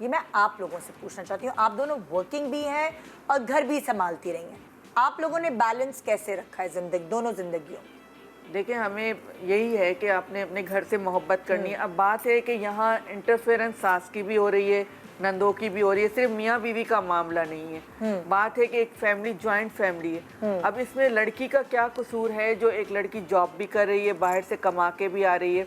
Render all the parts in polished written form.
ये मैं आप लोगों से पूछना चाहती हूँ। आप दोनों वर्किंग भी हैं और घर भी संभालती रही हैं, आप लोगों ने बैलेंस कैसे रखा है जिंदगी, दोनों जिंदगियों? देखिए, हमें यही है कि आपने अपने घर से मोहब्बत करनी है। अब बात है कि यहाँ इंटरफेरेंस सास की भी हो रही है, नंदों की भी हो रही है, सिर्फ मियाँ बीवी का मामला नहीं है। बात है कि एक फैमिली जॉइंट फैमिली है। अब इसमें लड़की का क्या कसूर है जो एक लड़की जॉब भी कर रही है, बाहर से कमा के भी आ रही है।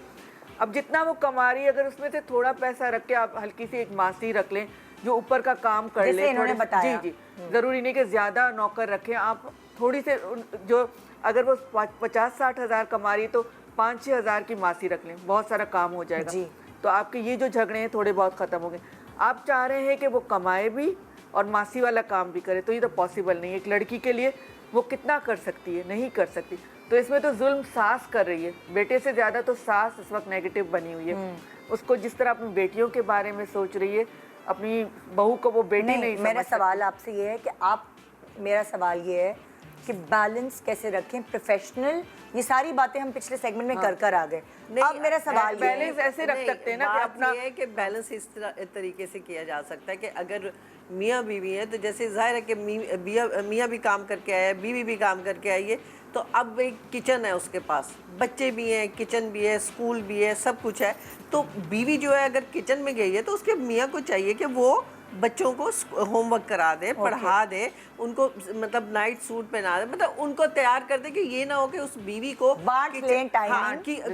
अब जितना वो कमा रही है, अगर उसमें से थोड़ा पैसा रख के आप हल्की सी एक मासी रख लें जो ऊपर का काम कर ले, इन्होंने बताया। जी, जरूरी नहीं कि ज्यादा नौकर रखें आप, थोड़ी से जो अगर वो 50-60 हज़ार कमा रही है तो 5-6 हज़ार की मासी रख लें, बहुत सारा काम हो जाएगा जी। तो आपके ये जो झगड़े हैं थोड़े बहुत खत्म हो गए। आप चाह रहे हैं कि वो कमाए भी और मासी वाला काम भी करे, तो ये तो पॉसिबल नहीं है। एक लड़की के लिए वो कितना कर सकती है, नहीं कर सकती। तो इसमें तो जुल्म सास कर रही है, बेटे से ज़्यादा तो सास इस वक्त नेगेटिव बनी हुई है। उसको जिस तरह अपनी बेटियों के बारे में सोच रही है, अपनी बहू को वो बेटी नहीं मेरा समझ सवाल आपसे ये है कि मेरा सवाल ये है कि बैलेंस कैसे रखें प्रोफेशनल, ये सारी बातें हम पिछले सेगमेंट में कर आ गए। अब मेरा सवाल बैलेंस ऐसे रख सकते हैं ना कि अपना ये है कि बैलेंस इस तरीके से किया जा सकता है कि अगर मियाँ बीवी है तो जैसे जाहिर है कि मियाँ भी काम करके आया है, बीवी भी काम करके आई है, तो अब एक किचन है उसके पास, बच्चे भी हैं, किचन भी है, स्कूल भी है, सब कुछ है। तो बीवी जो है अगर किचन में गई है तो उसके मियाँ को चाहिए कि वो बच्चों को होमवर्क करा दे, पढ़ा दे, उनको मतलब नाइट सूट पहना दे, मतलब उनको तैयार कर दे कि ये ना हो कि उस बीवी को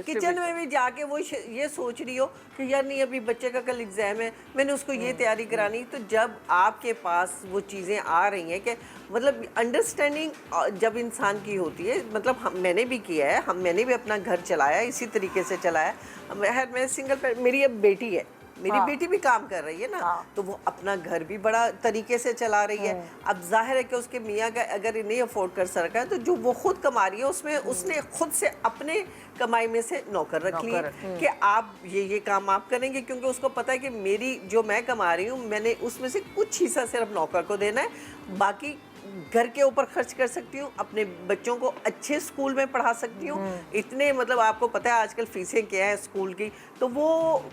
किचन में भी जाके वो ये सोच रही हो कि यार नहीं अभी बच्चे का कल एग्जाम है, मैंने उसको ये तैयारी करानी। तो जब आपके पास वो चीज़ें आ रही हैं कि मतलब अंडरस्टैंडिंग जब इंसान की होती है, मतलब मैंने भी किया है, मैंने भी अपना घर चलाया इसी तरीके से चलाया। मैं सिंगल, मेरी अब बेटी है, मेरी बेटी भी काम कर रही है ना, तो वो अपना घर भी बड़ा तरीके से चला रही है। अब जाहिर है कि उसके मियाँ का अगर नहीं अफोर्ड कर सका है तो जो वो खुद कमा रही है उसमें उसने खुद से अपने कमाई में से नौकर रख लिए कि आप ये काम आप करेंगे, क्योंकि उसको पता है कि मेरी जो मैं कमा रही हूँ मैंने उसमें से कुछ हिस्सा सिर्फ नौकर को देना है, बाकी घर के ऊपर खर्च कर सकती हूँ, अपने बच्चों को अच्छे स्कूल में पढ़ा सकती हूँ। इतने मतलब आपको पता है आजकल फीसें क्या है स्कूल की, तो वो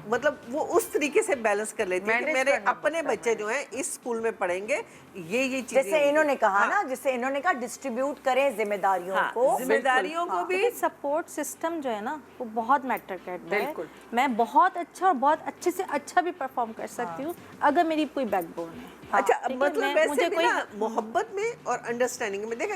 मतलब वो उस तरीके से बैलेंस कर लेती है कि मेरे अपने बच्चे जो हैं इस स्कूल में पढ़ेंगे, ये चीजें जैसे इन्होंने कहा ना, जैसे इन्होंने कहा डिस्ट्रीब्यूट करें जिम्मेदारियों को भी। सपोर्ट सिस्टम जो है ना वो बहुत मैटर करता है। मैं बहुत अच्छा और बहुत अच्छे से अच्छा भी परफॉर्म कर सकती हूँ अगर मेरी कोई बैकबोन है। अच्छा, मतलब वैसे भी ना मोहब्बत में और अंडरस्टैंडिंग में देखा,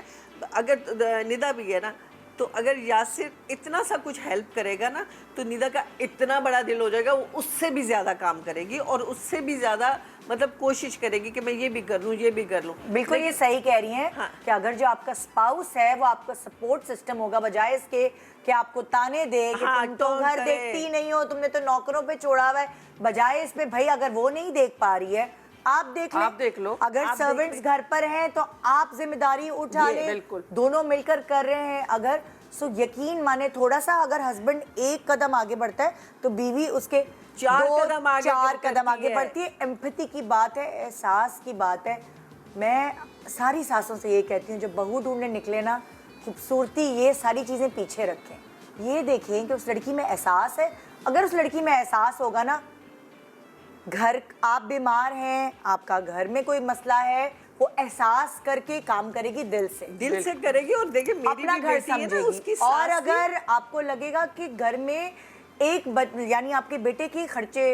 अगर निदा भी है ना, तो अगर यासिर इतना सा कुछ हेल्प करेगा ना तो निदा का इतना बड़ा दिल हो जाएगा, वो उससे भी ज़्यादा काम करेगी और उससे भी ज़्यादा मतलब कोशिश करेगी कि मैं ये भी कर लूँ, ये भी कर लूँ। बिल्कुल ये सही कह रही हैं कि अगर जो आपका स्पाउस है वो आपका सपोर्ट सिस्टम होगा, बजाय इसके कि आपको ताने दे कि तुम तो घर देखती नहीं हो, तुमने तो नौकरों पे छोड़ा हुआ है, बजाय इसमें भाई अगर वो नहीं देख पा रही है आप देख लो। अगर सर्वेंट्स घर पर हैं तो आप जिम्मेदारी उठा लें, दोनों मिलकर कर रहे हैं अगर, सो यकीन माने थोड़ा सा अगर हस्बैंड एक कदम आगे बढ़ता है तो बीवी उसके चार कदम आगे बढ़ती है। एम्पैथी की बात है, एहसास की बात है। मैं सारी सासों से ये कहती हूँ जब बहू ढूंढने निकले ना, खूबसूरती ये सारी चीज़ें पीछे रखें, ये देखें कि उस लड़की में एहसास है। अगर उस लड़की में एहसास होगा ना, घर आप बीमार हैं, आपका घर में कोई मसला है, वो एहसास करके काम करेगी, दिल से करेगी और देखिए मेरी अपना घर समझेगी। और अगर आपको लगेगा कि घर में यानी आपके बेटे की खर्चे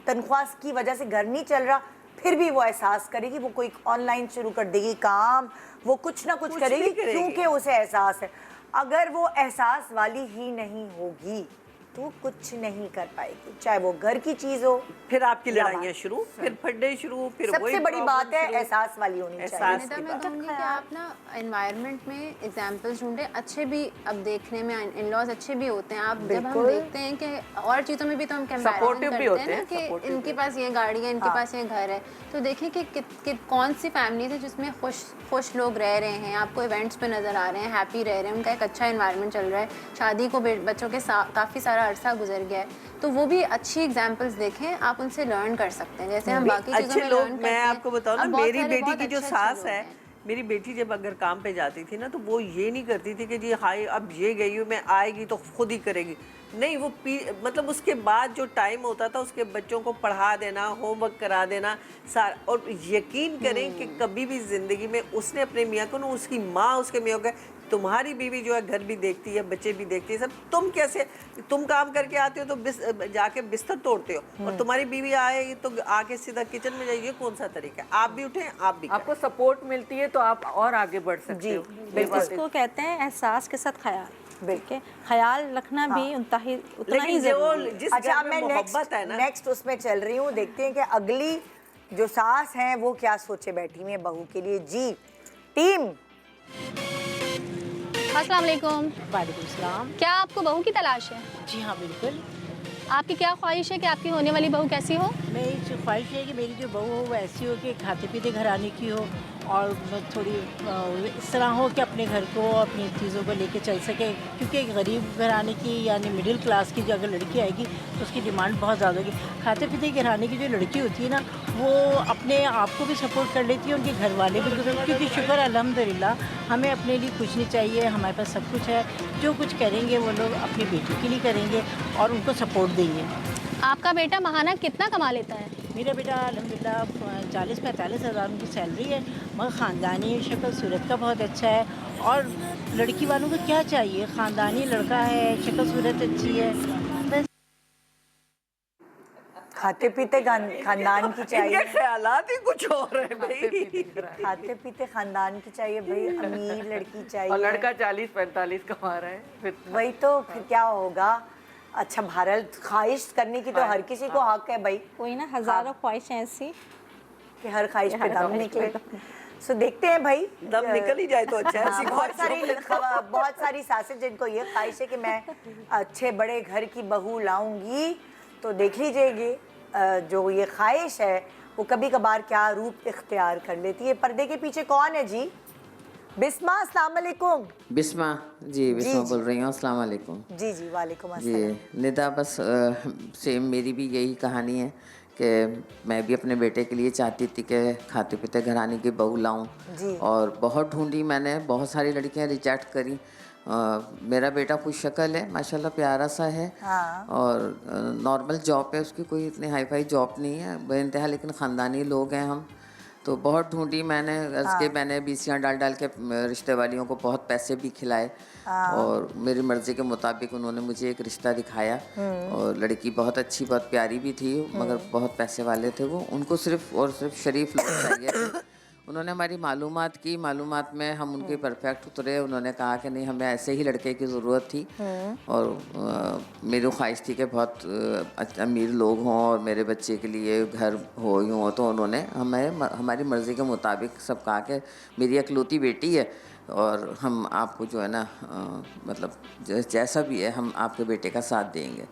तनख्वाह की वजह से घर नहीं चल रहा, फिर भी वो एहसास करेगी, वो कोई ऑनलाइन शुरू कर देगी काम, वो कुछ ना कुछ करेगी क्योंकि उसे एहसास है। अगर वो एहसास वाली ही नहीं होगी तो कुछ नहीं कर पाएगी, चाहे वो घर की चीज हो, फिर आपकी लड़ाइयाँ शुरू, फिर फड्डे शुरू, फिर सबसे बड़ी बात है एहसास वाली होनी चाहिए। मैं कहूँगी कि आप ना एनवायरनमेंट में एग्जांपल्स ढूंढे, अच्छे भी अब देखने में इन-लॉज अच्छे भी होते हैं। आप जब हम देखते हैं कि और चीज़ों में भी तो हम कंपैरिजन करते हैं ना कि इनके पास ये गाड़ी है, इनके पास ये घर है, तो देखिए कि कौन सी फैमिलीज है जिसमें खुश लोग रह रहे हैं, आपको इवेंट्स पे नज़र आ रहे हैं, हैप्पी रह रहे हैं, उनका एक अच्छा इन्वायरमेंट चल रहा है, शादी को बच्चों के काफ़ी सारा अरसा गुजर गया है, तो वो भी अच्छी एग्जांपल्स देखें, आप उनसे लर्न कर सकते हैं जैसे हम बाकी चीज़ों में लर्न करते हैं। मैं आपको बताऊं ना, मेरी बेटी की जो सास है, मेरी बेटी जब अगर काम पे जाती थी ना तो वो ये नहीं करती थी कि जी हाय अब ये गई हूँ मैं, आएगी तो खुद ही करेगी। नहीं वो मतलब उसके बाद जो टाइम होता था उसके बच्चों को पढ़ा देना, होमवर्क करा देना सारा। और यकीन करें कि कभी भी जिंदगी में उसने अपने मियाँ को ना, उसकी माँ उसके मियाँ को, तुम्हारी बीवी जो है घर भी देखती है, बच्चे भी देखती है सब, तुम कैसे, तुम काम करके आते हो तो जाके बिस्तर तोड़ते हो और तुम्हारी बीवी आए तो आके सीधा किचन में जाइए, कौन सा तरीका है? आप भी उठे, आप भी आपको सपोर्ट मिलती है तो आप और आगे बढ़ सकते हो। इसको कहते हैं एहसास के साथ ख्याल। बिल्कुल, ख्याल रखना भी उतना ही जरूरी है। जिस अच्छा, घर मैं में मोहब्बत है ना, नेक्स्ट उसमें चल रही हूँ, देखते हैं कि अगली जो सास हैं वो क्या सोचे बैठी हुई है बहू के लिए। जी टीम। अस्सलाम वालेकुम। वालेकुम सलाम। क्या आपको बहू की तलाश है? जी हाँ, बिल्कुल। आपकी क्या ख्वाहिश है कि आपकी होने वाली बहू कैसी हो? मेरी जो ख्वाहिश है कि मेरी जो बहू हो वो ऐसी हो कि खाते पीते घराने की हो और थोड़ी इस तरह हो कि अपने घर को अपनी चीज़ों को लेके चल सके, क्योंकि एक गरीब घराने की यानी मिडिल क्लास की जो अगर लड़की आएगी तो उसकी डिमांड बहुत ज़्यादा होगी। खाते पीते घराने की जो लड़की होती है ना, वो अपने आप को भी सपोर्ट कर लेती है, उनके घर वाले भी, क्योंकि शुक्र अल्हम्दुलिल्लाह हमें अपने लिए कुछ नहीं चाहिए, हमारे पास सब कुछ है। जो कुछ करेंगे वो लोग अपनी बेटी के लिए करेंगे और उनको सपोर्ट देंगे। आपका बेटा महाना कितना कमा लेता है? मेरा बेटा अल्हम्दुलिल्लाह 40-45 हज़ार उनकी सैलरी है, मगर ख़ानदानी शक्ल सूरत का बहुत अच्छा है। और लड़की वालों को क्या चाहिए, ख़ानदानी लड़का है, शक्ल सूरत अच्छी है, बस। खाते पीते खानदान की चाहिए, इनके ख्यालात ही कुछ और है भाई। खाते पीते खानदान की चाहिए भाई, अमीर लड़की और चाहिए। लड़का 40-45 कमा रहा है फिर वही तो, फिर क्या होगा? अच्छा भारत, ख्वाहिश करने की तो हर किसी को हक है भाई, कोई ना, हजारों ख्वाहिशें ऐसी कि हर ख्वाहिश पे दम निकले। सो देखते हैं भाई, दम निकल ही जाए तो अच्छा है। हाँ, ऐसी बहुत सारी सासें जिनको ये ख्वाहिश है कि मैं अच्छे बड़े घर की बहू लाऊंगी, तो देख लीजिएगी जो ये ख्वाहिश है वो कभी कभार क्या रूप इख्तियार कर लेती है। पर्दे के पीछे कौन है जी? बिस्मा, अस्सलाम वालेकुम। बिस्मा जी, बिस्मा जी। बोल रही हूँ। अस्सलाम वालेकुम। जी जी, वालेकुम जी अस्सलाम। निदा, बस सेम मेरी भी यही कहानी है कि मैं भी अपने बेटे के लिए चाहती थी कि खाते पीते घराने की बहू लाऊं, और बहुत ढूंढी मैंने, बहुत सारी लड़कियां रिजेक्ट करी। मेरा बेटा खुश शक्ल है, माशाल्लाह प्यारा सा है, हाँ। और नॉर्मल जॉब है उसकी, कोई इतनी हाई फाई जॉब नहीं है बेइंतहा, लेकिन ख़ानदानी लोग हैं हम। तो बहुत ढूंढी मैंने, उसके मैंने बीसियाँ डाल डाल के रिश्ते वालियों को बहुत पैसे भी खिलाए, और मेरी मर्ज़ी के मुताबिक उन्होंने मुझे एक रिश्ता दिखाया, और लड़की बहुत अच्छी, बहुत प्यारी भी थी, मगर बहुत पैसे वाले थे वो। उनको सिर्फ और सिर्फ शरीफ लोग चाहिए थे। उन्होंने हमारी मालूमात की, मालूमात में हम उनके परफेक्ट उतरे। उन्होंने कहा कि नहीं, हमें ऐसे ही लड़के की ज़रूरत थी, और मेरी ख्वाहिश थी कि बहुत अमीर लोग हों और मेरे बच्चे के लिए घर हो यूँ हो। तो उन्होंने हमें हमारी मर्ज़ी के मुताबिक सब कहा कि मेरी इकलौती बेटी है और हम आपको जो है ना मतलब जैसा भी है हम आपके बेटे का साथ देंगे।